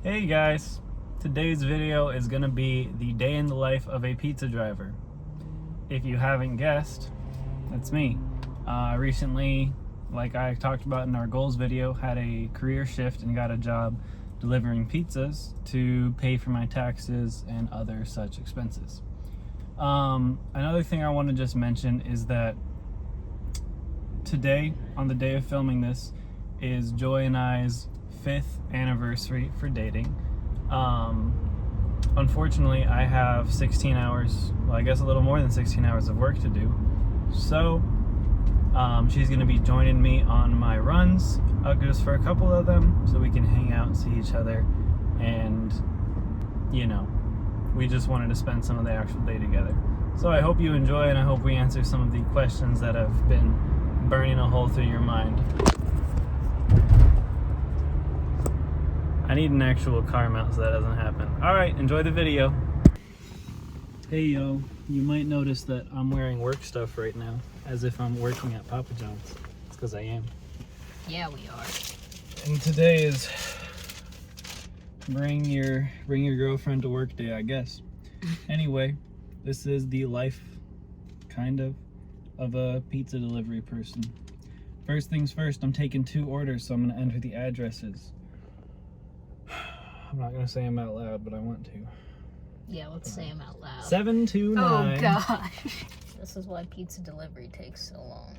Hey guys, today's video is gonna be the day in the life of a pizza driver. If you haven't guessed, that's me. Recently, like I talked about in our goals video, had a career shift and got a job delivering pizzas to pay for my taxes and other such expenses. Another thing I want to just mention is that today, on the day of filming this, is Joy and I's 5th anniversary for dating. Unfortunately, I have 16 hours, well, I guess a little more than 16 hours of work to do. So, she's going to be joining me on my runs, just for a couple of them, so we can hang out and see each other. And, you know, we just wanted to spend some of the actual day together. So I hope you enjoy, and I hope we answer some of the questions that have been burning a hole through your mind. I need an actual car mount so that doesn't happen. Alright, enjoy the video. Hey yo, you might notice that I'm wearing work stuff right now, as if I'm working at Papa John's. It's because I am. Yeah, we are. And today is bring your girlfriend to work day, I guess. Anyway, this is the life, kind of a pizza delivery person. First things first, I'm taking 2 orders, so I'm gonna enter the addresses. I'm not gonna say them out loud, but I want to. Yeah, let's say them out loud. 729. Oh gosh. This is why pizza delivery takes so long.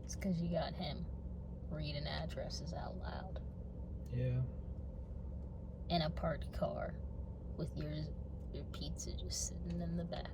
It's because you got him reading addresses out loud. Yeah. In a parked car with your pizza just sitting in the back.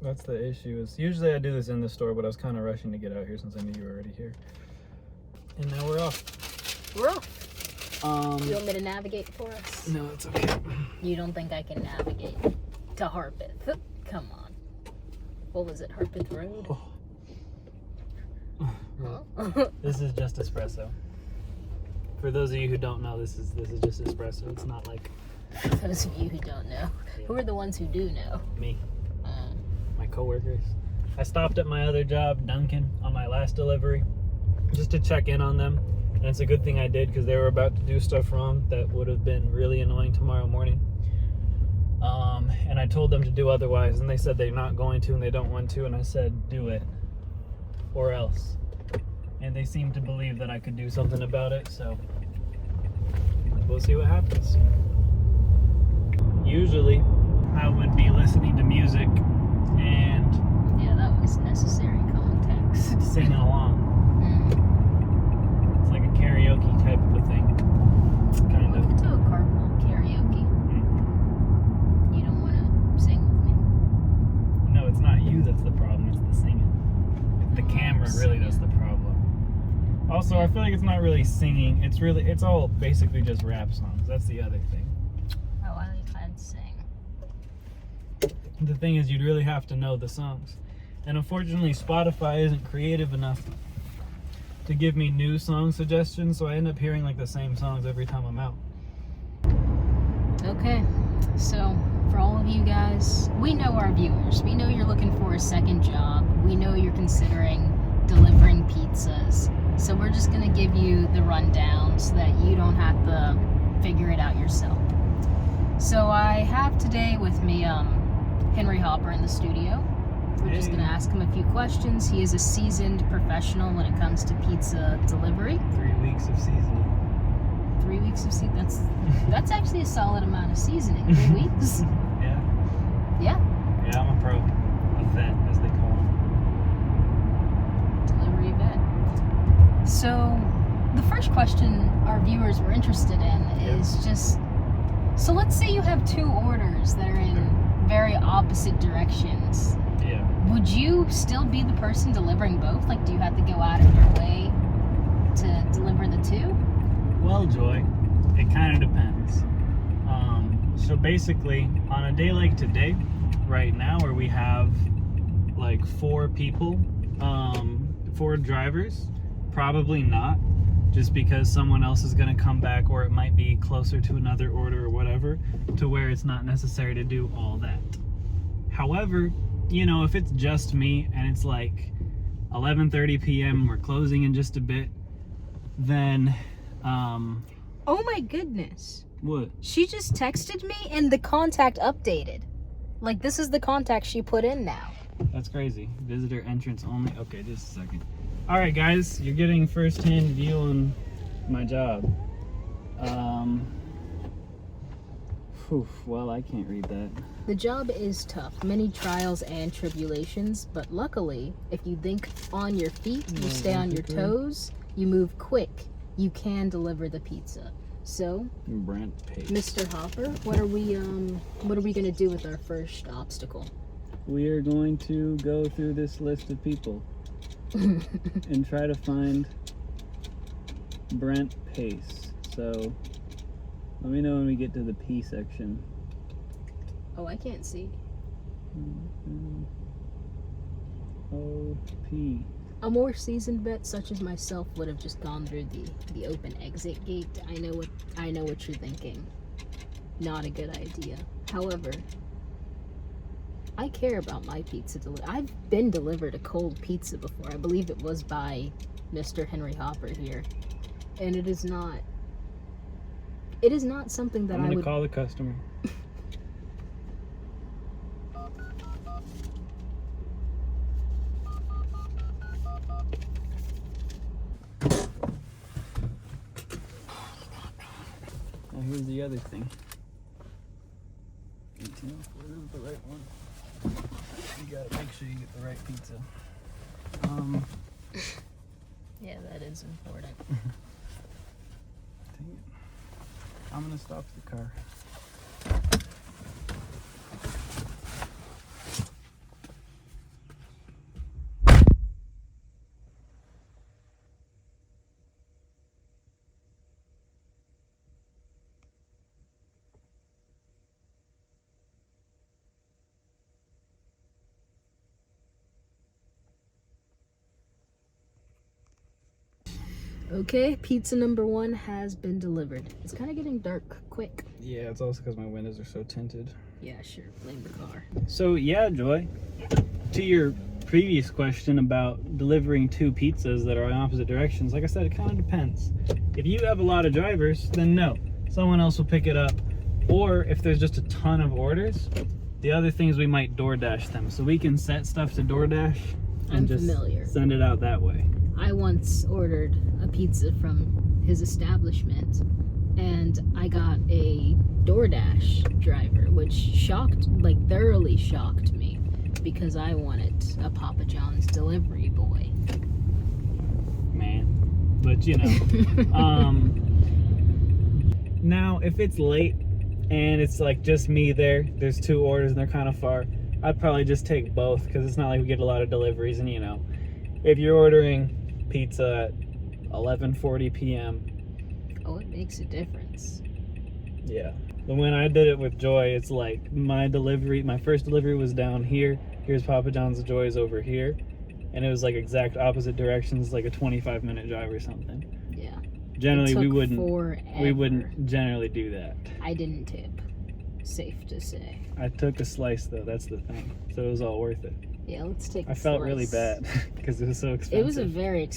That's the issue. Is usually I do this in the store, but I was kind of rushing to get out here since I knew you were already here. And now we're off. We're off. You want me to navigate for us? No, it's okay. You don't think I can navigate to Harpeth? Come on. What was it, Harpeth Road? Oh. This is just espresso. For those of you who don't know, this is just espresso. It's not like... For those of you who don't know. Who are the ones who do know? Me. My coworkers. I stopped at my other job, Dunkin', on my last delivery, just to check in on them. And it's a good thing I did, because they were about to do stuff wrong that would have been really annoying tomorrow morning. And I told them to do otherwise, and they said they're not going to and they don't want to, and I said, do it, or else. And they seemed to believe that I could do something about it, so we'll see what happens. Usually, I would be listening to music and... Yeah, that was necessary context. Singing along. It's like a karaoke type of a thing. Kind of. We could do a carpool karaoke. Mm-hmm. You don't want to sing with me? No, it's not you that's the problem, it's the singing. The camera really that's the problem. Also, I feel like it's not really singing. It's all basically just rap songs. That's the other thing. Oh, I'd sing. The thing is, you'd really have to know the songs. And unfortunately, Spotify isn't creative enough to give me new song suggestions, so I end up hearing like the same songs every time I'm out. Okay, so for all of you guys, we know our viewers. We know you're looking for a second job. We know you're considering delivering pizzas. So we're just gonna give you the rundown so that you don't have to figure it out yourself. So I have today with me Henry Hopper in the studio. We're just gonna ask him a few questions. He is a seasoned professional when it comes to pizza delivery. 3 weeks of seasoning. 3 weeks of seasoning. That's actually a solid amount of seasoning. 3 weeks. Yeah. Yeah. Yeah, I'm a pro. A vet, as they call them. Delivery vet. So, the first question our viewers were interested in is just, so let's say you have 2 orders that are in very opposite directions. Yeah. Would you still be the person delivering both? Like, do you have to go out of your way to deliver the 2? Well, Joy, it kind of depends. So basically, on a day like today, right now, where we have like 4 people, 4 drivers, probably not, just because someone else is going to come back, or it might be closer to another order or whatever, to where it's not necessary to do all that. However, you know, if it's just me and it's like 11:30 p.m. we're closing in just a bit, then Oh my goodness. What? She just texted me and the contact updated. Like, this is the contact she put in now. That's crazy. Visitor entrance only. Okay, just a second. All right, guys, you're getting first-hand view on my job. Well, I can't read that. The job is tough. Many trials and tribulations, but luckily, if you think on your feet, you stay on your toes, you move quick, you can deliver the pizza. So, Brent Pace. Mr. Hopper, what are we gonna do with our first obstacle? We are going to go through this list of people and try to find Brent Pace. So, let me know when we get to the P section. Oh, I can't see. O P. A more seasoned vet such as myself would have just gone through the open exit gate. I know what you're thinking. Not a good idea. However, I care about my pizza delivery. I've been delivered a cold pizza before. I believe it was by Mr. Henry Hopper here. And it is not something that I'm I gonna would call the customer. Now here's the other thing. 1804 is the right one. You gotta make sure you get the right pizza. Yeah, that is important. Dang it. I'm gonna stop the car. Okay, pizza number 1 has been delivered. It's kind of getting dark quick. Yeah, it's also because my windows are so tinted. Yeah, sure. Blame the car. So yeah, Joy, to your previous question about delivering 2 pizzas that are in opposite directions, like I said, it kind of depends. If you have a lot of drivers, then no, someone else will pick it up. Or if there's just a ton of orders, the other thing is we might DoorDash them. So we can set stuff to DoorDash and I'm just familiar. send it out that way. I once ordered a pizza from his establishment, and I got a DoorDash driver, which thoroughly shocked me, because I wanted a Papa John's delivery boy. Man, but you know, now if it's late and it's like just me there's 2 orders and they're kind of far, I'd probably just take both, because it's not like we get a lot of deliveries. And you know, if you're ordering pizza at 11:40 p.m. Oh, it makes a difference. Yeah. But when I did it with Joy, it's like my first delivery was down here. Here's Papa John's. Joy's over here. And it was like exact opposite directions, like a 25-minute drive or something. Yeah. Generally, we wouldn't forever. generally do that. I didn't tip. Safe to say. I took a slice though, that's the thing. So it was all worth it. Yeah, let's take I felt really bad because it was so expensive. It was a very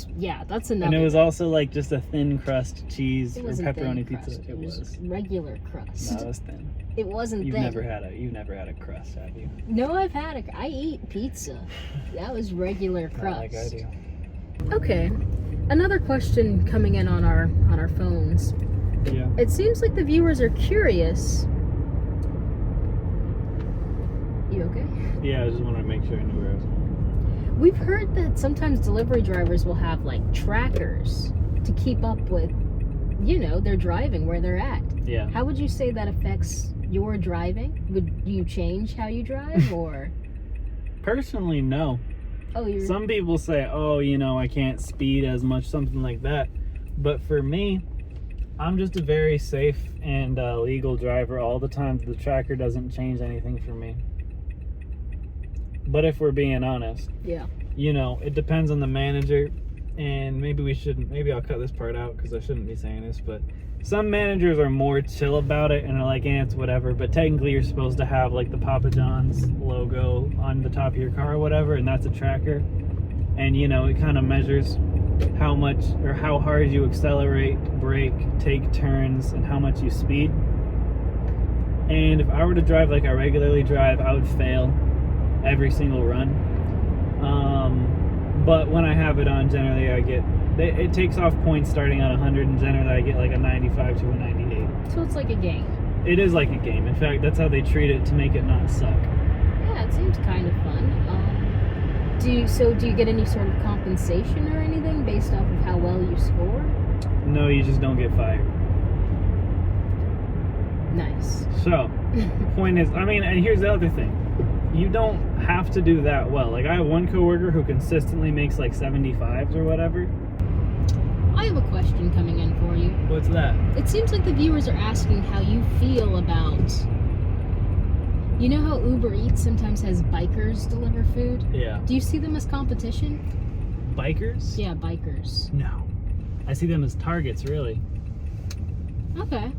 that's another. And it was also like just a thin crust cheese It or wasn't pepperoni thin pizza. crust. It was. regular crust. No, it was thin. It wasn't You've thin. never had a crust, have you? No, I eat pizza. That was regular crust. Not like I do. Okay. Another question coming in on our phones. Yeah. It seems like the viewers are curious. You okay? Yeah, I just wanted to make sure I knew where I was going. We've heard that sometimes delivery drivers will have like trackers to keep up with, their driving, where they're at. Yeah. How would you say that affects your driving? Would you change how you drive, or? Personally, no. Oh, you're. Some people say, oh, I can't speed as much, something like that. But for me, I'm just a very safe and legal driver all the time. The tracker doesn't change anything for me. But if we're being honest, Yeah. It depends on the manager, and maybe I'll cut this part out because I shouldn't be saying this, but some managers are more chill about it and are like, it's whatever, but technically you're supposed to have like the Papa John's logo on the top of your car or whatever, and that's a tracker. And it kind of measures how much or how hard you accelerate, brake, take turns, and how much you speed. And if I were to drive like I regularly drive, I would fail every single run. But when I have it on, generally it takes off points starting at 100, and generally I get like a 95 to a 98. So it's like a game. It is like a game. In fact, that's how they treat it to make it not suck. Yeah, it seems kind of fun. Do you get any sort of compensation or anything based off of how well you score? No, you just don't get fired. Nice. So, point is, I mean, and here's the other thing. You don't have to do that well. Like, I have one coworker who consistently makes like 75s or whatever. I have a question coming in for you. What's that? It seems like the viewers are asking how you feel about... You know how Uber Eats sometimes has bikers deliver food? Yeah. Do you see them as competition? Bikers? Yeah, bikers. No. I see them as targets, really. Okay.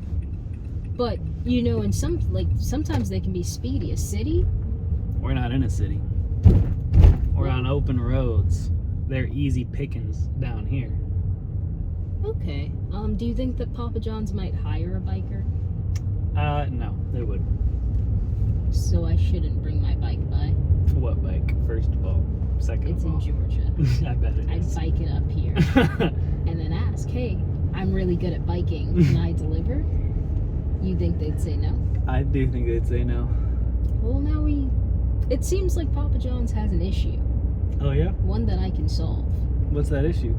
But, you know, in sometimes they can be speedy. A city? We're not in a city. We're on open roads. They're easy pickings down here. Okay. Do you think that Papa John's might hire a biker? No, they would. So I shouldn't bring my bike by? What bike, first of all? Second It's of all? in Georgia. I bet it I'd is. bike it up here. And then ask, hey, I'm really good at biking. Can I deliver? You think they'd say no? I do think they'd say no. Well, now it seems like Papa John's has an issue. Oh, yeah? One that I can solve. What's that issue?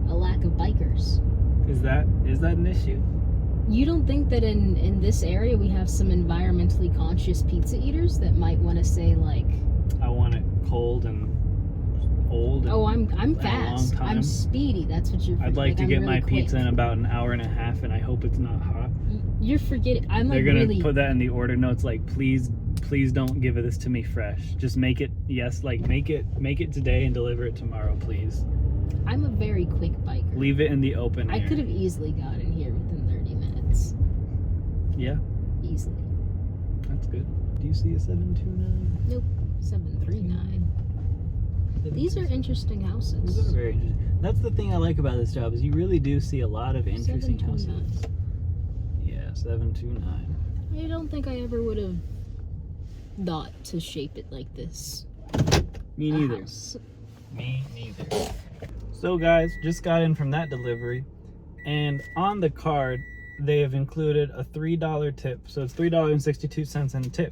A lack of bikers. Is that an issue? You don't think that in this area we have some environmentally conscious pizza eaters that might want to say like, I want it cold and old. And oh, I'm a long fast. time. I'm speedy. That's what you're. I'd like to I'm get really my quick. pizza in about an hour and a half, and I hope it's not hot. You're forgetting. I'm They're like gonna really. put that in the order notes, like please don't give this to me fresh. Just make it make it today and deliver it tomorrow, please. I'm a very quick biker. Leave it in the open air. I could have easily gotten here within 30 minutes. Yeah, Easily. that's good. Do you see a 729? Nope. 739. These are interesting houses. These are very interesting. That's the thing I like about this job is you really do see a lot of interesting houses. 729. Yeah, 729. I don't think I ever would have thought to shape it like this. Me A neither. house. Me neither. So guys, just got in from that delivery, and on the card they have included a $3 tip. So it's $3.62 in a tip.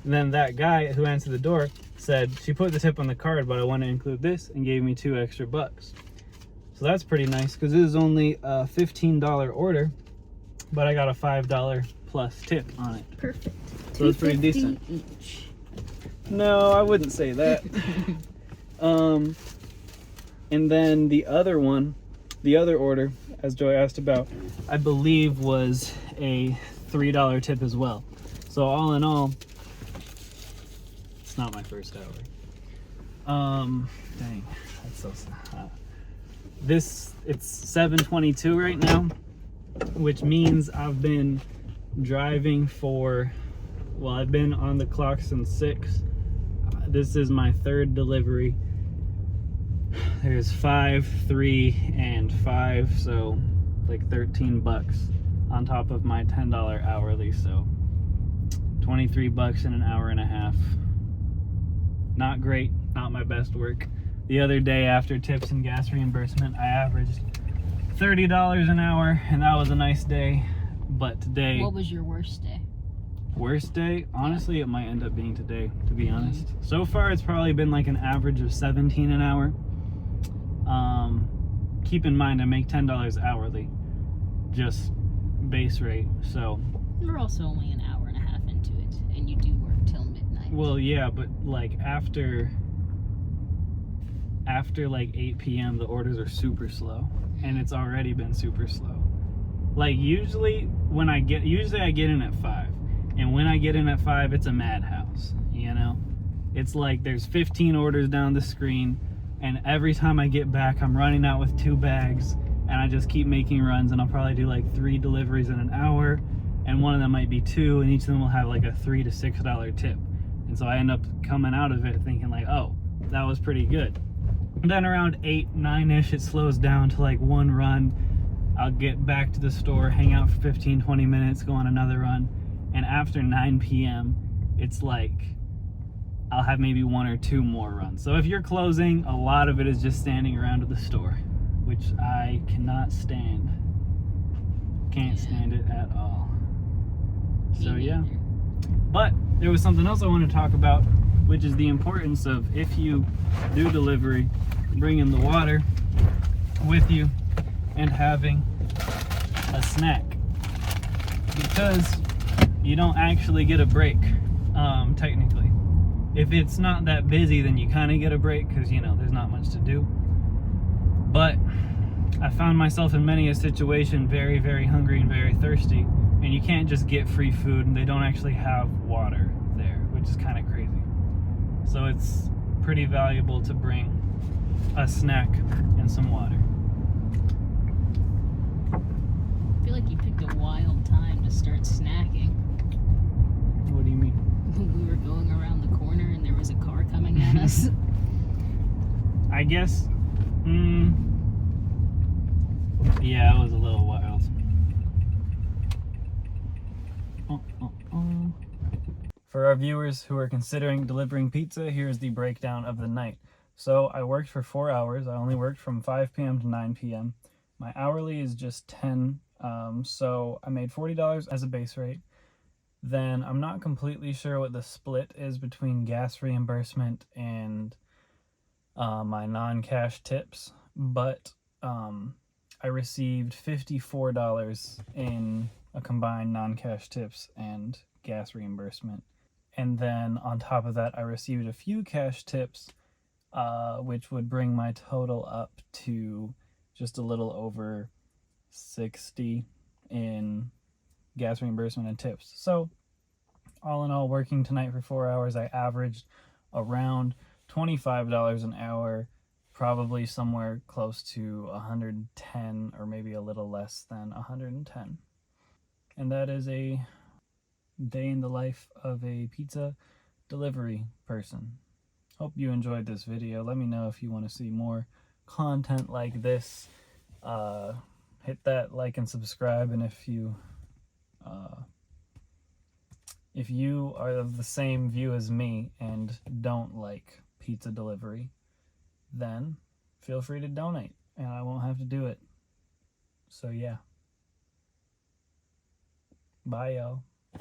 And then that guy who answered the door said, she put the tip on the card, but I want to include this, and gave me $2 extra. So that's pretty nice, because this is only a $15 order, but I got a $5 plus tip on it. Perfect. So it's pretty decent. Each. No, I wouldn't say that. And then the other order, as Joy asked about, I believe was a $3 tip as well. So all in all, it's not my first hour. Dang, that's so sad. It's 7:22 right now, which means I've been driving I've been on the clock since 6. This is my third delivery. There's 5, 3, and 5, so like $13 on top of my $10 hourly, so $23 in an hour and a half. Not great, not my best work. The other day after tips and gas reimbursement, I averaged $30 an hour, and that was a nice day. But today, What was your worst day? worst day, honestly, it might end up being today, to be honest. So far, it's probably been like an average of 17 an hour. Keep in mind, I make $10 hourly, just base rate. So, We're also only an hour and a half into it, and you do work till midnight. well, yeah, but like after like 8 p.m., the orders are super slow, and it's already been super slow. Like usually I get in at 5, and when I get in at 5, it's a madhouse, you know? It's like there's 15 orders down the screen, and every time I get back, I'm running out with 2 bags, and I just keep making runs, and I'll probably do like 3 deliveries in an hour, and one of them might be 2, and each of them will have like a $3 to $6 tip. And so I end up coming out of it thinking like, oh, that was pretty good. And then around 8, 9-ish, it slows down to like 1 run. I'll get back to the store, hang out for 15, 20 minutes, go on another run. And after 9 p.m., it's like I'll have maybe 1 or 2 more runs. So if you're closing, a lot of it is just standing around at the store, which I cannot stand. Can't stand it at all. So yeah. But there was something else I wanted to talk about, which is the importance of, if you do delivery, bringing the water with you and having a snack, because you don't actually get a break, technically. If it's not that busy, then you kind of get a break because, you know, there's not much to do. But I found myself in many a situation very, very hungry and very thirsty, and you can't just get free food, and they don't actually have water there, which is kind of crazy. So it's pretty valuable to bring a snack and some water. I feel like you picked a wild time to start snacking. What do you mean? We were going around the corner and there was a car coming at us. I guess, yeah, it was a little wild. For our viewers who are considering delivering pizza, here's the breakdown of the night. So I worked for 4 hours. I only worked from 5 p.m. to 9 p.m. My hourly is just 10, so I made $40 as a base rate. Then I'm not completely sure what the split is between gas reimbursement and my non-cash tips, but I received $54 in a combined non-cash tips and gas reimbursement. And then on top of that, I received a few cash tips, which would bring my total up to just a little over 60 in gas reimbursement and tips. So all in all, working tonight for 4 hours, I averaged around $25 an hour, probably somewhere close to 110 or maybe a little less than 110. And that is a day in the life of a pizza delivery person. Hope you enjoyed this video. Let me know if you want to see more content like this. Hit that like and subscribe, and if you are of the same view as me and don't like pizza delivery, then feel free to donate and I won't have to do it. So yeah. Bye, y'all.